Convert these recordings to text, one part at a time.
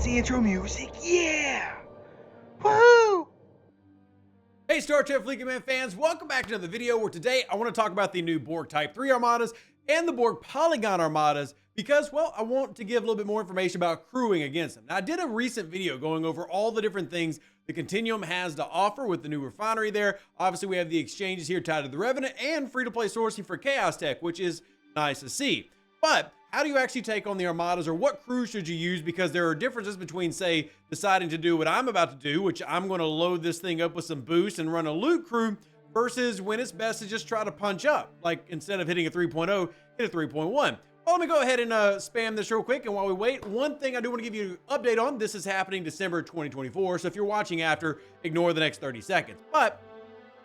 That's the intro music. Yeah! Woohoo! Hey Star Trek Fleet Command fans, welcome back to another video where today I want to talk about the new Borg Type 3 Armadas and the Borg Polygon Armadas because, well, I want to give a little bit more information about crewing against them. Now, I did a recent video going over all the different things the Continuum has to offer with the new refinery there. Obviously, we have the exchanges here tied to the Revenant and free-to-play sourcing for Chaos Tech, which is nice to see. But how do you actually take on the Armadas, or what crew should you use? Because there are differences between, say, deciding to do what I'm about to do, which I'm going to load this thing up with some boost and run a loot crew, versus when it's best to just try to punch up. Like, instead of hitting a 3.0, hit a 3.1. Well, let me go ahead and spam this real quick. And while we wait, one thing I do want to give you an update on. This is happening December 2024. So if you're watching after, ignore the next 30 seconds. But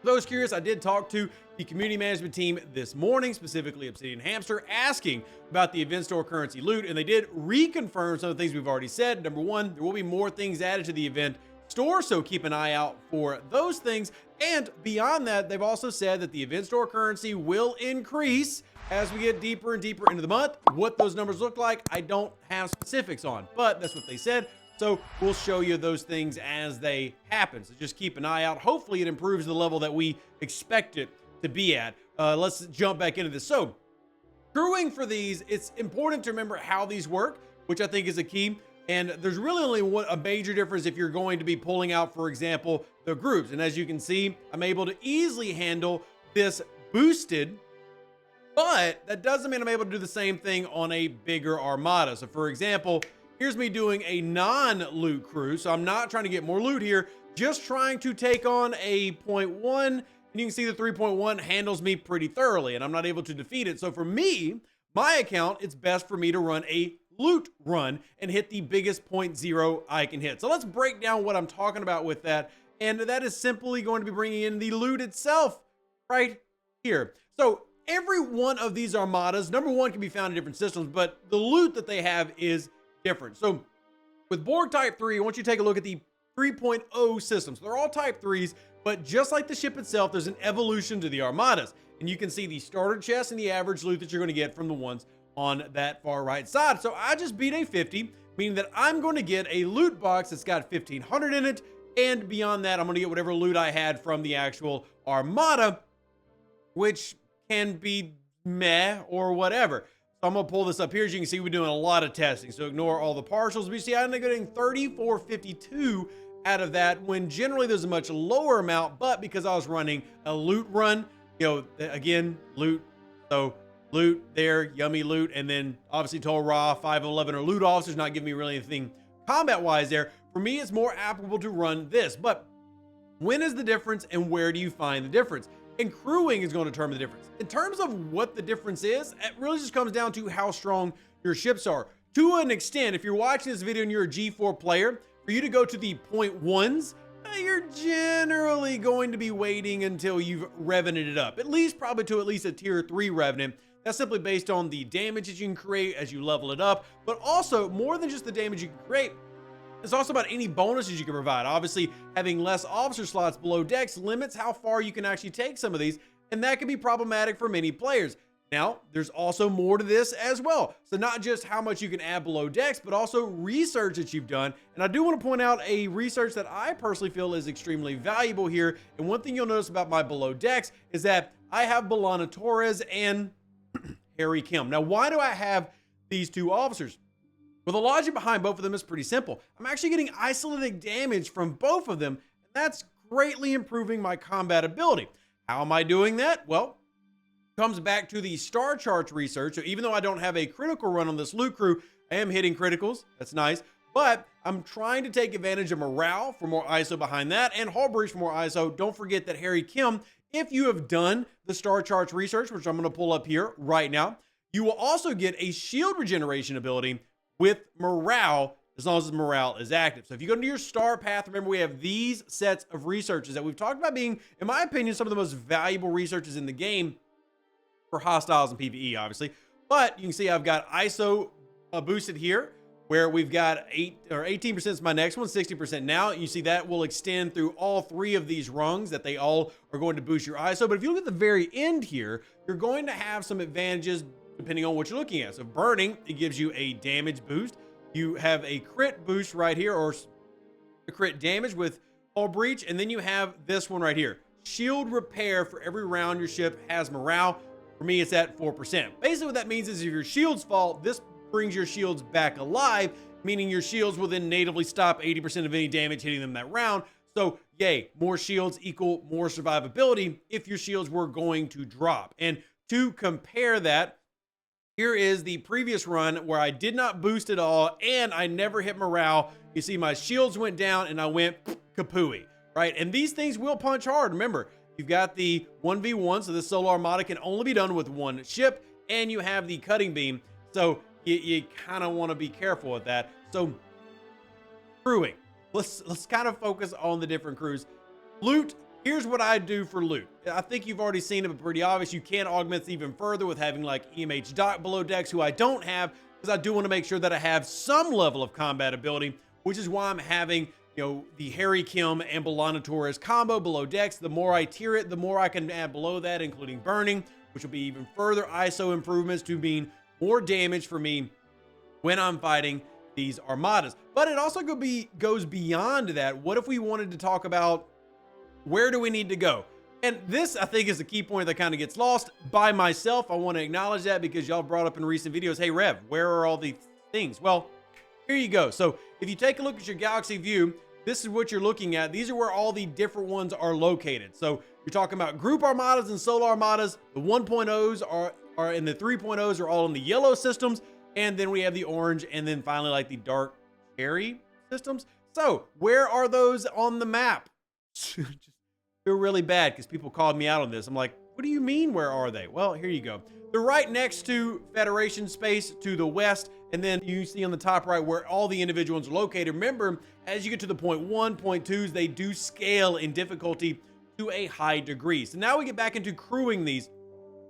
for those curious, I did talk to the community management team this morning, specifically Obsidian Hamster, asking about the event store currency loot, and they did reconfirm some of the things we've already said. Number one, there will be more things added to the event store, so keep an eye out for those things. And beyond that, they've also said that the event store currency will increase as we get deeper and deeper into the month. What those numbers look like, I don't have specifics on, but that's what they said. So we'll show you those things as they happen. So just keep an eye out. Hopefully it improves the level that we expect it to be at. Let's jump back into this. So crewing for these, it's important to remember how these work, which I think is a key. And there's really only a major difference if you're going to be pulling out, for example, the groups. And as you can see, I'm able to easily handle this boosted, but that doesn't mean I'm able to do the same thing on a bigger armada. So for example, here's me doing a non-loot crew. So I'm not trying to get more loot here, just trying to take on a 0.1. And you can see the 3.1 handles me pretty thoroughly, and I'm not able to defeat it. So for me, my account, it's best for me to run a loot run and hit the biggest 0.0 I can hit. So let's break down what I'm talking about with that. And that is simply going to be bringing in the loot itself right here. So every one of these armadas, number one, can be found in different systems, but the loot that they have is different. So with Borg Type 3, I want you to take a look at the 3.0 systems. They're all Type 3s, but just like the ship itself, there's an evolution to the armadas. And you can see the starter chest and the average loot that you're going to get from the ones on that far right side. So I just beat a 50, meaning that I'm going to get a loot box that's got 1,500 in it. And beyond that, I'm going to get whatever loot I had from the actual armada, which can be meh or whatever. So I'm going to pull this up here. As you can see, we're doing a lot of testing. So ignore all the partials. But you see, I ended up getting 3452 out of that, when generally there's a much lower amount. But because I was running a loot run, you know, again, loot. So loot there, yummy loot. And then obviously Total Raw, 511 or loot officers, not giving me really anything combat-wise there. For me, it's more applicable to run this. But when is the difference and where do you find the difference? And crewing is going to determine the difference. In terms of what the difference is, it really just comes down to how strong your ships are. To an extent, if you're watching this video and you're a G4 player, for you to go to the 0.1s, you're generally going to be waiting until you've revenanted it up. At least probably to at least a tier 3 revenant. That's simply based on the damage that you can create as you level it up, but also more than just the damage you can create. It's also about any bonuses you can provide. Obviously, having less officer slots below decks limits how far you can actually take some of these, and that can be problematic for many players. Now, there's also more to this as well. So not just how much you can add below decks, but also research that you've done. And I do want to point out a research that I personally feel is extremely valuable here. And one thing you'll notice about my below decks is that I have B'Elanna Torres and Harry Kim. Now, why do I have these two officers? Well, the logic behind both of them is pretty simple. I'm actually getting isolated damage from both of them, and that's greatly improving my combat ability. How am I doing that? Well, it comes back to the star charts research. So even though I don't have a critical run on this loot crew, I am hitting criticals. That's nice. But I'm trying to take advantage of morale for more ISO behind that, and hull breach for more ISO. Don't forget that Harry Kim, if you have done the star charts research, which I'm going to pull up here right now, you will also get a shield regeneration ability with morale, as long as the morale is active. So if you go into your star path, remember we have these sets of researches that we've talked about being, in my opinion, some of the most valuable researches in the game for hostiles and PvE, obviously. But you can see I've got ISO boosted here, where we've got 18% is my next one, 60% now. You see that will extend through all three of these rungs, that they all are going to boost your ISO. But if you look at the very end here, you're going to have some advantages depending on what you're looking at. So burning, it gives you a damage boost. you have a crit boost right here, or a crit damage with hull breach, and then you have this one right here, shield repair for every round your ship has morale. For me, it's at 4%. Basically what that means is if your shields fall, this brings your shields back alive, meaning your shields will then natively stop 80% of any damage hitting them that round. So yay, more shields equal more survivability if your shields were going to drop. And to compare that, here is the previous run where I did not boost at all and I never hit morale. You see my shields went down and I went kapooey, right? And these things will punch hard. Remember, you've got the 1v1, so the solo armada can only be done with one ship, and you have the cutting beam. So you kind of want to be careful with that. So crewing, let's kind of focus on the different crews. Loot, here's what I do for loot. I think you've already seen it, but pretty obvious. You can augment this even further with having like EMH Doc below decks, who I don't have, because I do want to make sure that I have some level of combat ability, which is why I'm having, you know, the Harry Kim and Belana Torres combo below decks. The more I tier it, the more I can add below that, including burning, which will be even further ISO improvements to mean more damage for me when I'm fighting these armadas. But it also goes beyond that. What if we wanted to talk about where do we need to go? And this, I think, is the key point that kind of gets lost by myself. I want to acknowledge that because y'all brought up in recent videos, hey, Rev, where are all these things? Well, here you go. So if you take a look at your galaxy view, this is what you're looking at. These are where all the different ones are located. So you're talking about group armadas and solo armadas. The 1.0s are and the 3.0s are all in the yellow systems. And then we have the orange, and then finally like the dark cherry systems. So where are those on the map? Just feel really bad because people called me out on this. I'm like, what do you mean, where are they? Well, here you go. They're right next to Federation space to the west, and then you see on the top right where all the individuals are located. Remember, as you get to the point 1, point 2s, they do scale in difficulty to a high degree. So now we get back into crewing these.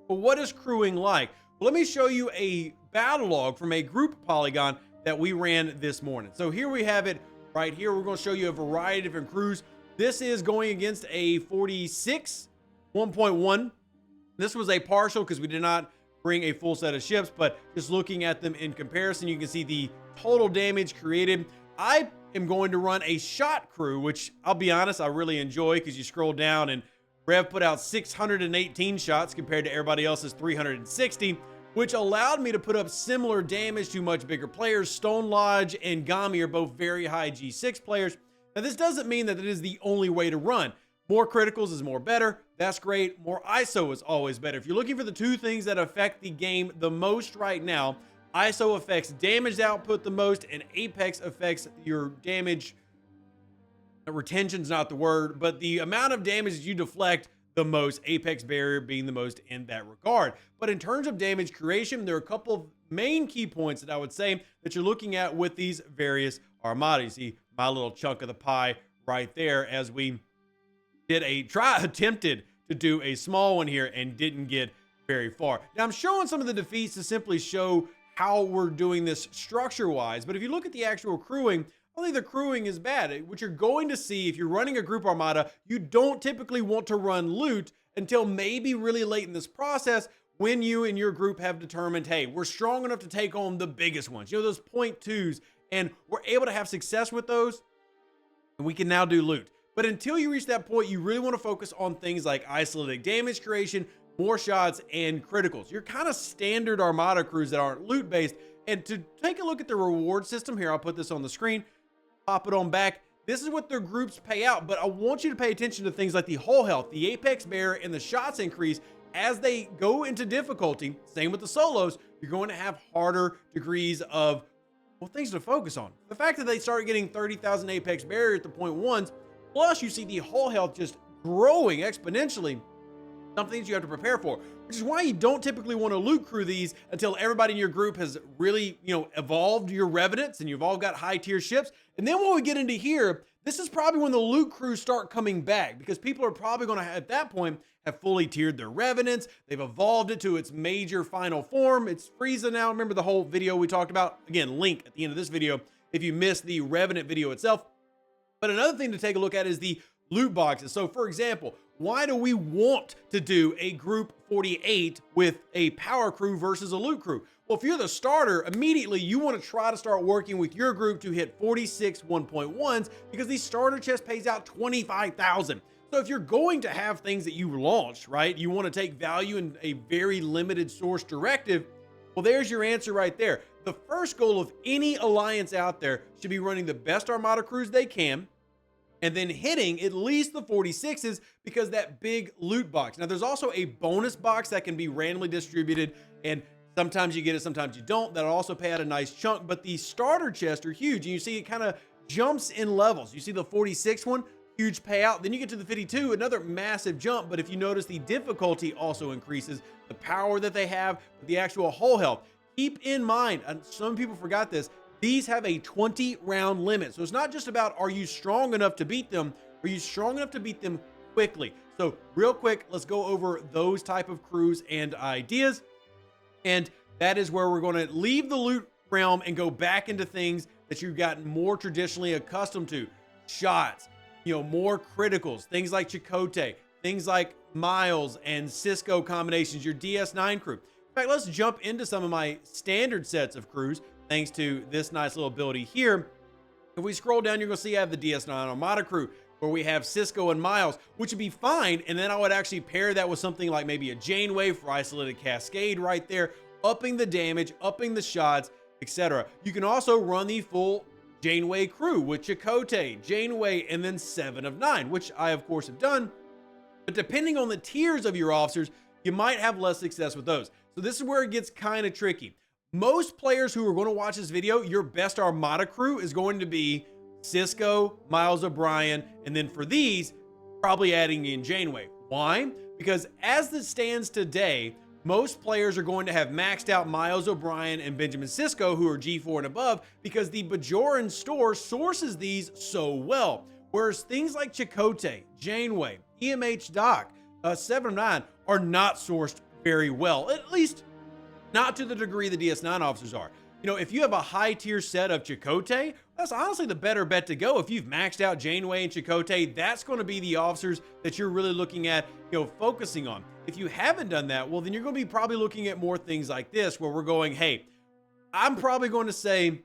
But what is crewing like? Well, let me show you a battle log from a group Polygon that we ran this morning. So here we have it right here. We're going to show you a variety of different crews. This is going against a 46 1.1. This was a partial because we did not bring a full set of ships, but just looking at them in comparison, you can see the total damage created. I am going to run a shot crew, which I'll be honest, I really enjoy because you scroll down and Rev put out 618 shots compared to everybody else's 360, which allowed me to put up similar damage to much bigger players. Stone Lodge and Gami are both very high G6 players. Now, this doesn't mean that it is the only way to run. More criticals is more better. That's great. More ISO is always better. If you're looking for the two things that affect the game the most right now, ISO affects damage output the most, and Apex affects your damage. Retention's not the word, but the amount of damage that you deflect the most, Apex barrier being the most in that regard. But in terms of damage creation, there are a couple of main key points that I would say that you're looking at with these various armadas. You see my little chunk of the pie right there as we did attempted to do a small one here and didn't get very far. Now I'm showing some of the defeats to simply show how we're doing this structure-wise, but if you look at the actual crewing, I don't think the crewing is bad. What you're going to see if you're running a group armada, you don't typically want to run loot until maybe really late in this process when you and your group have determined, hey, we're strong enough to take on the biggest ones, you know, those 0.2s, and we're able to have success with those, and we can now do loot. But until you reach that point, you really want to focus on things like isolated damage creation, more shots, and criticals. You're kind of standard armada crews that aren't loot based. And to take a look at the reward system here, I'll put this on the screen, pop it on back. This is what their groups pay out, but I want you to pay attention to things like the hull health, the apex barrier, and the shots increase as they go into difficulty. Same with the solos, you're going to have harder degrees of, well, things to focus on. The fact that they start getting 30,000 apex barrier at the 0.1s, plus you see the hull health just growing exponentially, some things you have to prepare for, which is why you don't typically want to loot crew these until everybody in your group has really, you know, evolved your revenants and you've all got high tier ships. And then when we get into here, this is probably when the loot crews start coming back because people are probably going to, at that point, have fully tiered their revenants. They've evolved it to its major final form. It's Frieza now. Remember the whole video we talked about? Again, link at the end of this video if you missed the revenant video itself. But another thing to take a look at is the loot boxes. So for example, why do we want to do a group 48 with a power crew versus a loot crew? Well, if you're the starter, immediately you want to try to start working with your group to hit 46 1.1s because the starter chest pays out 25,000. So if you're going to have things that you launch, right, you want to take value in a very limited source directive, well, there's your answer right there. The first goal of any alliance out there should be running the best armada crews they can, and then hitting at least the 46s because that big loot box. Now, there's also a bonus box that can be randomly distributed, and sometimes you get it, sometimes you don't. That'll also pay out a nice chunk, but the starter chests are huge, and you see it kind of jumps in levels. You see the 46 one, huge payout. Then you get to the 52, another massive jump, but if you notice, the difficulty also increases, the power that they have, the actual hull health. Keep in mind, and some people forgot this, these have a 20 round limit. So it's not just about, are you strong enough to beat them? Are you strong enough to beat them quickly? So real quick, let's go over those type of crews and ideas. And that is where we're going to leave the loot realm and go back into things that you've gotten more traditionally accustomed to. Shots, more criticals, things like Chakotay, things like Miles and Cisco combinations, your DS9 crew. In fact, let's jump into some of my standard sets of crews, thanks to this nice little ability here. If we scroll down, you're going to see I have the DS9 Armada crew, where we have Cisco and Miles, which would be fine. And then I would actually pair that with something like maybe a Janeway for isolated cascade right there, upping the damage, upping the shots, etc. You can also run the full Janeway crew with Chakotay, Janeway, and then 7 of 9, which I, of course, have done. But depending on the tiers of your officers, you might have less success with those. So this is where it gets kind of tricky. Most players who are going to watch this video, your best Armada crew is going to be Cisco, Miles O'Brien, and then for these, probably adding in Janeway. Why? Because as it stands today, most players are going to have maxed out Miles O'Brien and Benjamin Cisco, who are G4 and above, because the Bajoran store sources these so well. Whereas things like Chakotay, Janeway, EMH Doc, 7 of 9 are not sourced very well, at least not to the degree the DS9 officers are. If you have a high tier set of Chakotay, that's honestly the better bet to go. If you've maxed out Janeway and Chakotay, that's going to be the officers that you're really looking at, focusing on. If you haven't done that, well, then you're going to be probably looking at more things like this, where we're going, hey, I'm probably going to say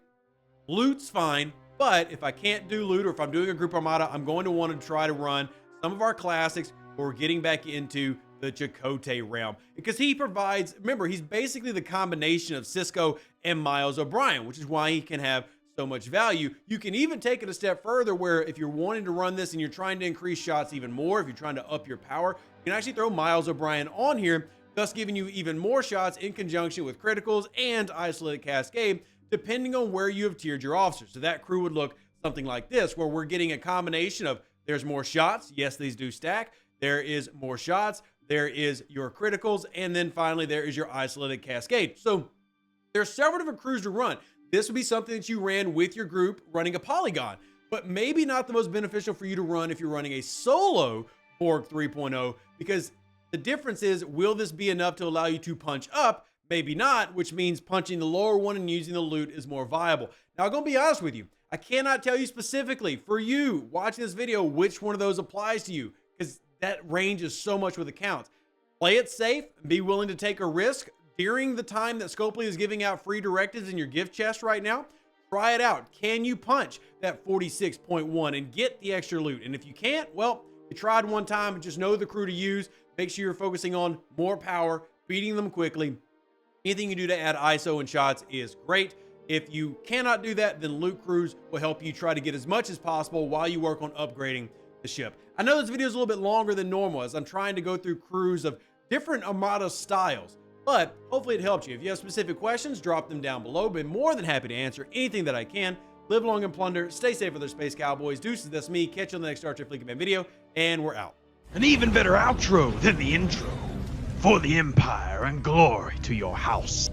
loot's fine, but if I can't do loot, or if I'm doing a group armada, I'm going to want to try to run some of our classics, or getting back into the Chakotay realm, because he provides, remember, he's basically the combination of Cisco and Miles O'Brien, which is why he can have so much value. You can even take it a step further, where if you're wanting to run this and you're trying to increase shots even more, if you're trying to up your power, you can actually throw Miles O'Brien on here, thus giving you even more shots in conjunction with criticals and isolated cascade, depending on where you have tiered your officers. So that crew would look something like this, where we're getting a combination of, there's more shots, yes, these do stack, there is more shots, there is your criticals, and then finally there is your isolated cascade. So there's several different crews to run. This would be something that you ran with your group running a Polygon, but maybe not the most beneficial for you to run if you're running a solo Borg 3.0, because the difference is, will this be enough to allow you to punch up? Maybe not, which means punching the lower one and using the loot is more viable. Now, I'm going to be honest with you. I cannot tell you specifically for you watching this video which one of those applies to you, because that range is so much with accounts. Play it safe and be willing to take a risk during the time that Scopely is giving out free directives in your gift chest right now. Try it out. Can you punch that 46.1 and get the extra loot? And if you can't, well, you tried one time, and just know the crew to use. Make sure you're focusing on more power, beating them quickly. Anything you do to add ISO and shots is great. If you cannot do that, then loot crews will help you try to get as much as possible while you work on upgrading the ship. I know this video is a little bit longer than normal, as I'm trying to go through crews of different Armada styles, but hopefully it helped you. If you have specific questions, drop them down below. Be more than happy to answer anything that I can. Live long and plunder. Stay safe with their space cowboys. Deuces, that's me. Catch you on the next Star Trek Fleet Command video, and we're out. An even better outro than the intro. For the Empire and glory to your house.